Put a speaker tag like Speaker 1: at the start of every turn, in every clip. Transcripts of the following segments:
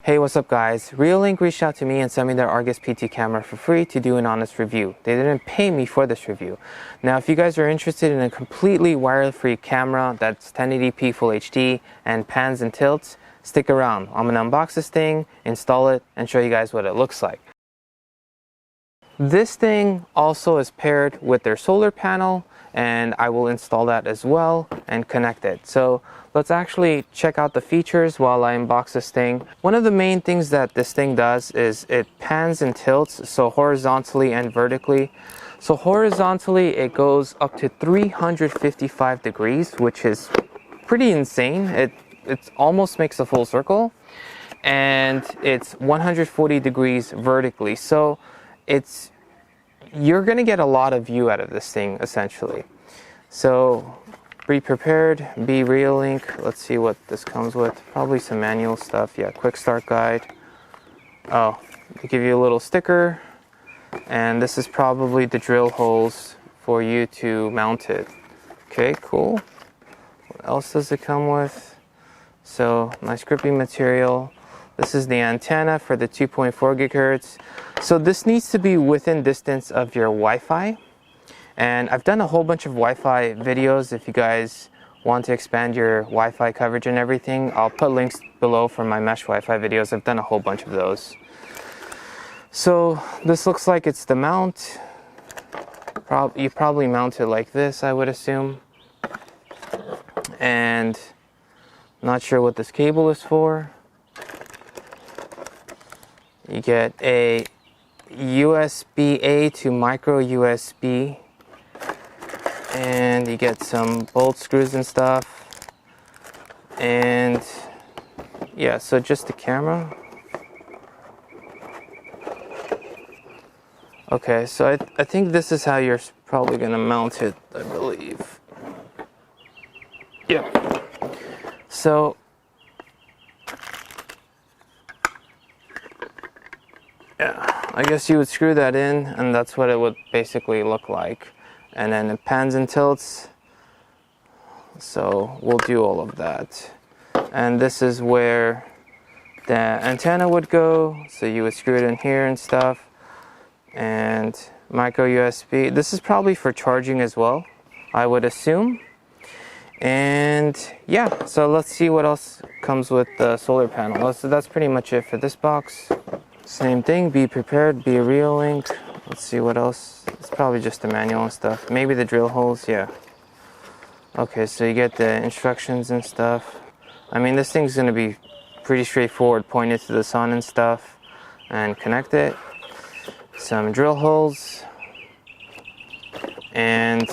Speaker 1: Hey, what's up guys? Reolink reached out to me and sent me their Argus PT camera for free to do an honest review. They didn't pay me for this review. Now if you guys are interested in a completely wire-free camera that's 1080p Full HD and pans and tilts, stick around. I'm gonna unbox this thing, install it, and show you guys what it looks like. This thing also is paired with their solar panel, and I will install that as well and connect it. So let's actually check out the features while I unbox this thing. One of the main things that this thing does is it pans and tilts, so horizontally and vertically. So horizontally it goes up to 355 degrees, which is pretty insane. It almost makes a full circle, and it's 140 degrees vertically. So you're gonna get a lot of view out of this thing essentially. So be prepared, be Reolink. Let's see what this comes with. Probably some manual stuff. Yeah, quick start guide. Oh, they give you a little sticker, and this is probably the drill holes for you to mount it. Okay, cool. What else does it come with? So nice gripping material. This is the antenna for the 2.4 gigahertz. So this needs to be within distance of your Wi-Fi. And I've done a whole bunch of Wi-Fi videos. If you guys want to expand your Wi-Fi coverage and everything, I'll put links below for my mesh Wi-Fi videos. I've done a whole bunch of those. So this looks like it's the mount. You probably mount it like this, I would assume. And not sure what this cable is for. You get a USB-A to micro USB, and you get some bolt screws and stuff, and yeah, so just the camera. Okay, so I think this is how you're probably gonna mount it, I believe. Yeah. So yeah, I guess you would screw that in, and that's what it would basically look like. And then it pans and tilts, so we'll do all of that. And this is where the antenna would go, so you would screw it in here and stuff. And micro USB, this is probably for charging as well, I would assume. And yeah, so let's see what else comes with the solar panel. So that's pretty much it for this box. Same thing, be prepared, be a Reolink. Let's see what else. It's probably just the manual and stuff. Maybe the drill holes, yeah. Okay, so you get the instructions and stuff. I mean, this thing's gonna be pretty straightforward. Point it to the sun and stuff and connect it. Some drill holes. And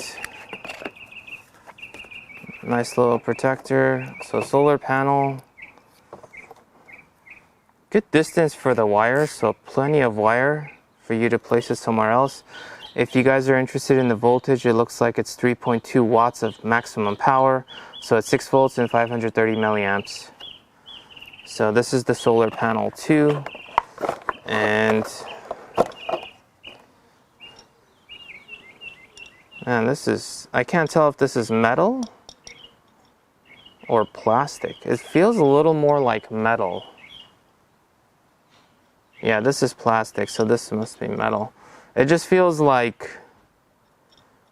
Speaker 1: nice little protector. So solar panel. Good distance for the wire, so plenty of wire for you to place it somewhere else. If you guys are interested in the voltage, it looks like it's 3.2 watts of maximum power, so it's 6 volts and 530 milliamps. So this is the solar panel too, and this is, I can't tell if this is metal or plastic. It feels a little more like metal. Yeah, this is plastic, so this must be metal. It just feels like,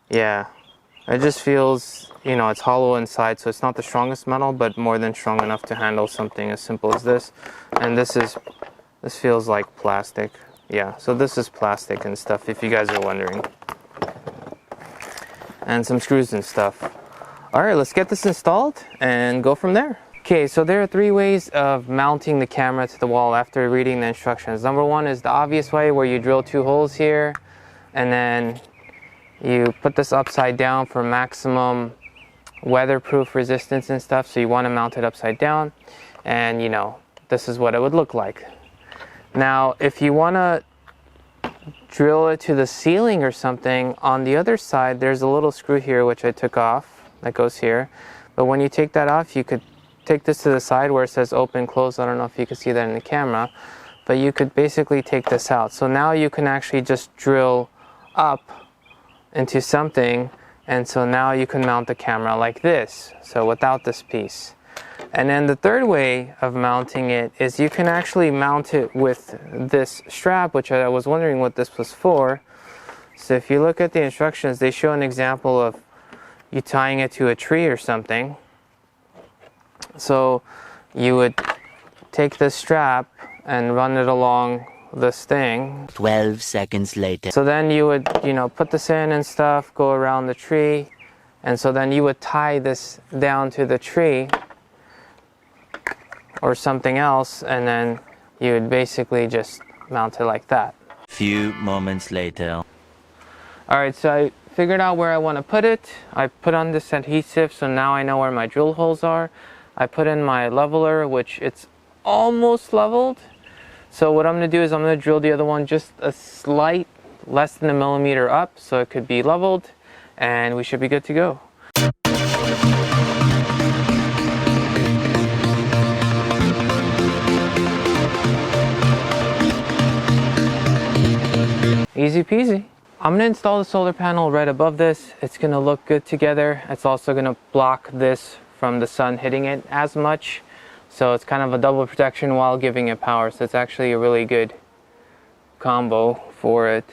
Speaker 1: yeah, it just feels, you know, it's hollow inside, so it's not the strongest metal, but more than strong enough to handle something as simple as this. And this feels like plastic. Yeah, so this is plastic and stuff, if you guys are wondering. And some screws and stuff. All right, let's get this installed and go from there. Okay, so there are 3 ways of mounting the camera to the wall after reading the instructions. Number 1 is the obvious way, where you drill 2 holes here, and then you put this upside down for maximum weatherproof resistance and stuff. So you want to mount it upside down, and you know, this is what it would look like. Now, if you want to drill it to the ceiling or something, on the other side, there's a little screw here, which I took off, that goes here. But when you take that off, you could take this to the side where it says open, close. I don't know if you can see that in the camera, but you could basically take this out. So now you can actually just drill up into something, and so now you can mount the camera like this, so without this piece. And then the third way of mounting it is you can actually mount it with this strap, which I was wondering what this was for. So if you look at the instructions, they show an example of you tying it to a tree or something. So you would take this strap and run it along this thing.
Speaker 2: 12 seconds later.
Speaker 1: So then you would, put this in and stuff, go around the tree. And so then you would tie this down to the tree or something else, and then you would basically just mount it like that.
Speaker 2: Few moments later.
Speaker 1: Alright, so I figured out where I want to put it. I put on this adhesive, so now I know where my drill holes are. I put in my leveler, which it's almost leveled. So what I'm going to do is I'm going to drill the other one just a slight, less than a millimeter up, so it could be leveled, and we should be good to go. Easy peasy. I'm going to install the solar panel right above this. It's going to look good together. It's also going to block this from the sun hitting it as much. So it's kind of a double protection while giving it power. So it's actually a really good combo for it.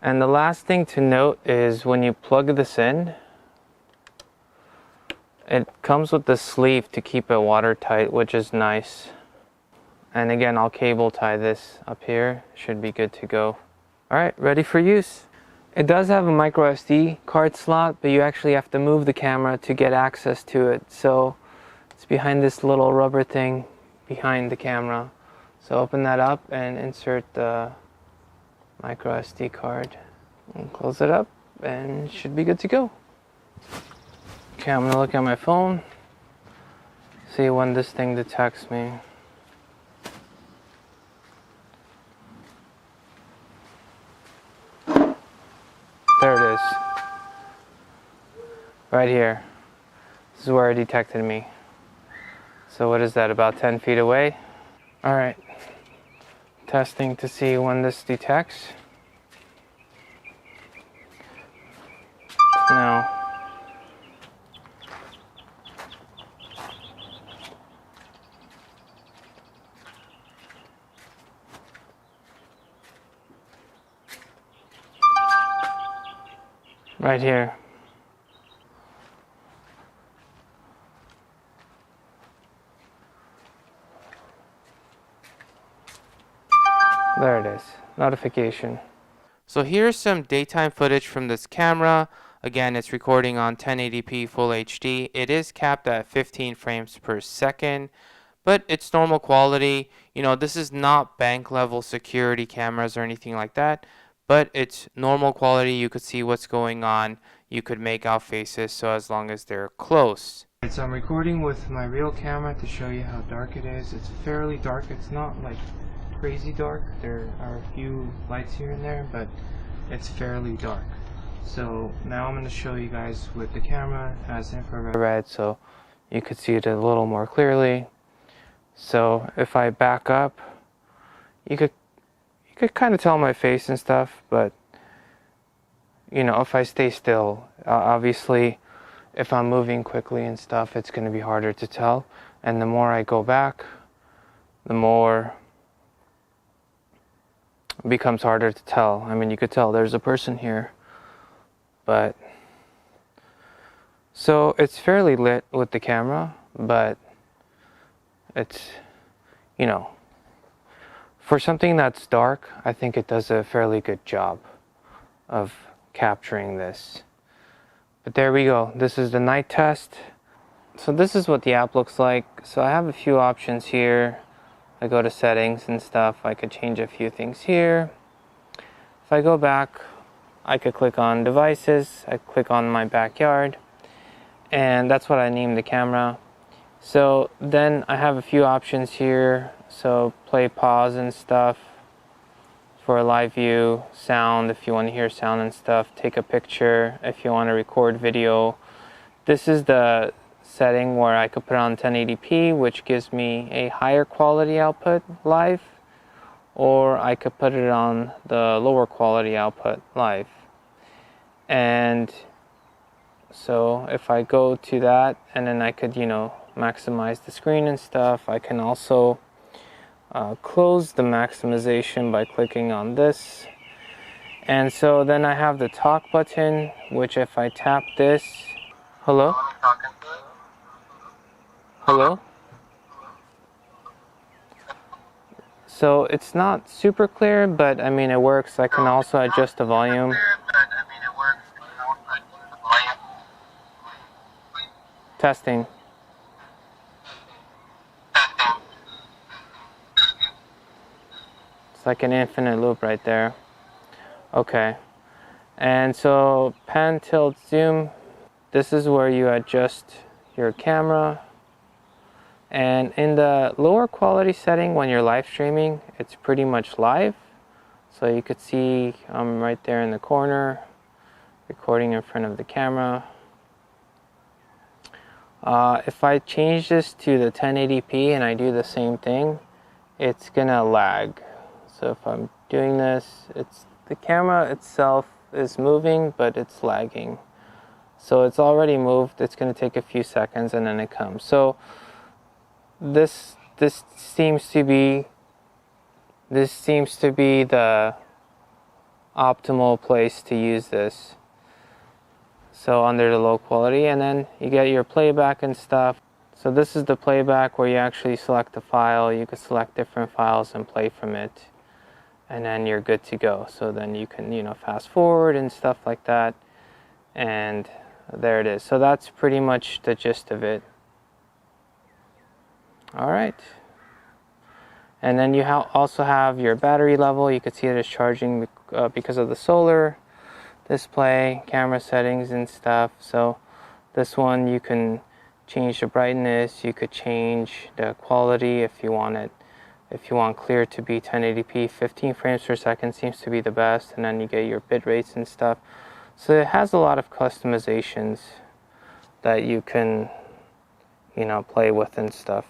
Speaker 1: And the last thing to note is when you plug this in, it comes with the sleeve to keep it watertight, which is nice. And again, I'll cable tie this up here. Should be good to go. Alright, ready for use. It does have a micro SD card slot, but you actually have to move the camera to get access to it. So it's behind this little rubber thing behind the camera. So open that up and insert the micro SD card and close it up, and it should be good to go. Okay, I'm gonna look at my phone, see when this thing detects me. There it is. Right here. This is where it detected me. So what is that, about 10 feet away? Alright. Testing to see when this detects. No. Right here. There it is. Notification. So here's some daytime footage from this camera. Again, it's recording on 1080p Full HD. It is capped at 15 frames per second, but it's normal quality. This is not bank level security cameras or anything like that, but it's normal quality. You could see what's going on. You could make out faces, so as long as they're close. So I'm recording with my real camera to show you how dark it is. It's fairly dark. It's not like crazy dark. There are a few lights here and there, but it's fairly dark. So now I'm going to show you guys with the camera. It has infrared, so you could see it a little more clearly. So if I back up, you could kind of tell my face and stuff, but if I stay still, obviously if I'm moving quickly and stuff, it's going to be harder to tell. And the more I go back, the more it becomes harder to tell. I mean, you could tell there's a person here, but so it's fairly lit with the camera, but it's, for something that's dark, I think it does a fairly good job of capturing this. But there we go. This is the night test. So this is what the app looks like. So I have a few options here. I go to settings and stuff. I could change a few things here. If I go back, I could click on devices. I click on my backyard, and that's what I named the camera. So then I have a few options here. So play, pause and stuff for a live view, sound if you want to hear sound and stuff, take a picture if you want to record video. This is the setting where I could put it on 1080p, which gives me a higher quality output live, or I could put it on the lower quality output live. And so if I go to that, and then I could, maximize the screen and stuff. I can also close the maximization by clicking on this. And so then I have the talk button, which if I tap this, hello? Hello? So it's not super clear, but I mean it works. I can also adjust the volume. Testing. It's like an infinite loop right there. Okay. And so pan, tilt, zoom. This is where you adjust your camera. And in the lower quality setting, when you're live streaming, it's pretty much live. So you could see I'm right there in the corner, recording in front of the camera. If I change this to the 1080p and I do the same thing, it's gonna lag. So if I'm doing this, the camera itself is moving, but it's lagging. So it's already moved. It's gonna take a few seconds and then it comes. So this seems to be the optimal place to use this. So under the low quality, and then you get your playback and stuff. So this is the playback where you actually select the file. You could select different files and play from it, and then you're good to go. So then you can, fast forward and stuff like that, and there it is. So that's pretty much the gist of it. All right. And then you also have your battery level. You can see it is charging because of the solar display, camera settings and stuff. So this one you can change the brightness, you could change the quality if you want it. If you want clear to be 1080p, 15 frames per second seems to be the best, and then you get your bit rates and stuff. So it has a lot of customizations that you can, play with and stuff.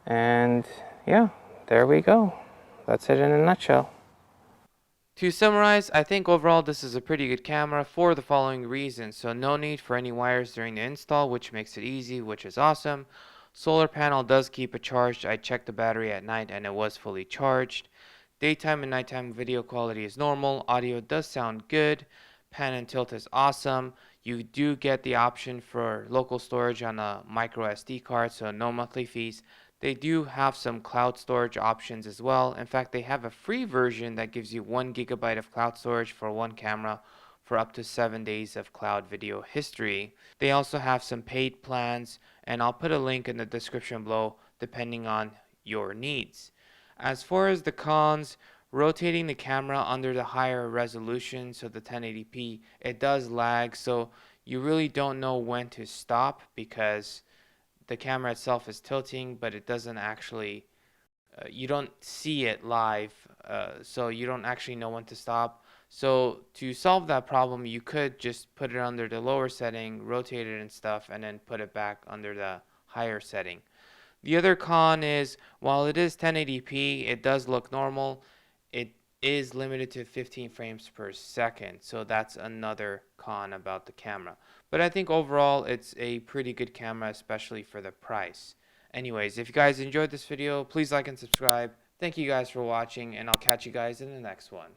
Speaker 1: And yeah, there we go. That's it in a nutshell. To summarize, I think overall this is a pretty good camera for the following reasons. So no need for any wires during the install, which makes it easy, which is awesome. Solar panel does keep it charged. I checked the battery at night and it was fully charged. Daytime and nighttime video quality is normal. Audio does sound good. Pan and tilt is awesome. You do get the option for local storage on a micro SD card, so no monthly fees. They do have some cloud storage options as well. In fact, they have a free version that gives you 1 GB of cloud storage for one camera for up to 7 days of cloud video history. They also have some paid plans, and I'll put a link in the description below depending on your needs. As far as the cons, rotating the camera under the higher resolution, so the 1080p, it does lag, so you really don't know when to stop because the camera itself is tilting, but it doesn't actually, you don't see it live, so you don't actually know when to stop. So to solve that problem, you could just put it under the lower setting, rotate it and stuff, and then put it back under the higher setting. The other con is, while it is 1080p, it does look normal. It is limited to 15 frames per second, so that's another con about the camera. But I think overall it's a pretty good camera, especially for the price. Anyways, if you guys enjoyed this video, please like and subscribe. Thank you guys for watching, and I'll catch you guys in the next one.